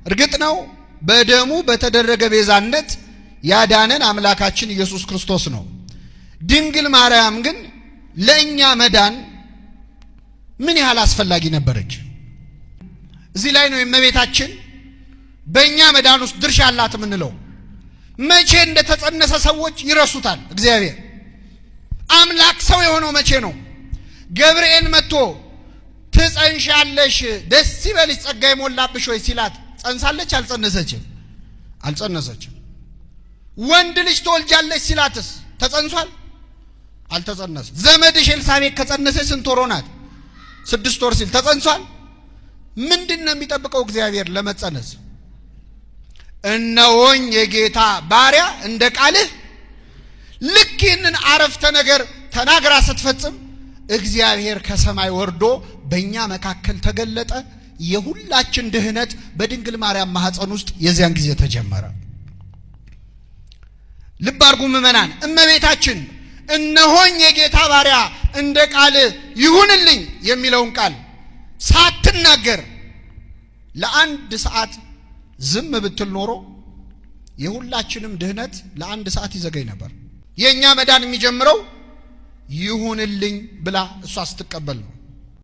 እርግጥ ነው በደሙ በተደረገ ቤዛነት ያዳነን አምላካችን ኢየሱስ ክርስቶስ ነው። ድንግል ማርያም ግን ለኛ መዳን ምን ያህል አስፈላጊ ነበረች? እዚህ ላይ ነው የእመቤታችን በእኛ መዳን ውስጥ ድርሻ አላት የምንለው። መቼ እንደተጸነሰ ሰዎች ይረሱታል። እግዚአብሔር አምላክ ሰው የሆነው መቼ ነው? ገብርኤል መጥቶ ትጸንሻለሽ፣ ደስ ይበልሽ፣ ጸጋ ይሞላብሽ ወይ ሲላት ጸንሳለች? አልጸነሰችም? አልጸነሰችም። ወንድ ልጅ ትወልጃለሽ ሲላትስ ተጸንሷል? አልተጸነሰም። ዘመድሽ ኤልሳቤጥ ከጸነሰች ስንት ወር ሆናት? 6 ወር ሲል ተጸንሷል? ምንድነው የሚጠብቀው እግዚአብሔር ለመጸነስ? እነሆኝ የጌታ ባሪያ እንደ ቃልህ። ልክ ይህንን አረፍተ ነገር ተናግራ ስትፈጽም እግዚአብሔር ከሰማይ ወርዶ በእኛ መካከል ተገለጠ። የሁላችን ድህነት በድንግል ማርያም ማህፀን ውስጥ የዚያን ጊዜ ተጀመረ። ልብ አድርጉ ምእመናን፣ እመቤታችን እነሆኝ የጌታ ባሪያ እንደ ቃል ይሁንልኝ የሚለውን ቃል ሳትናገር ለአንድ ሰዓት ዝም ብትል ኖሮ የሁላችንም ድህነት ለአንድ ሰዓት ይዘገይ ነበር። የኛ መዳን የሚጀምረው ይሁንልኝ ብላ እሷ ስትቀበል ነው።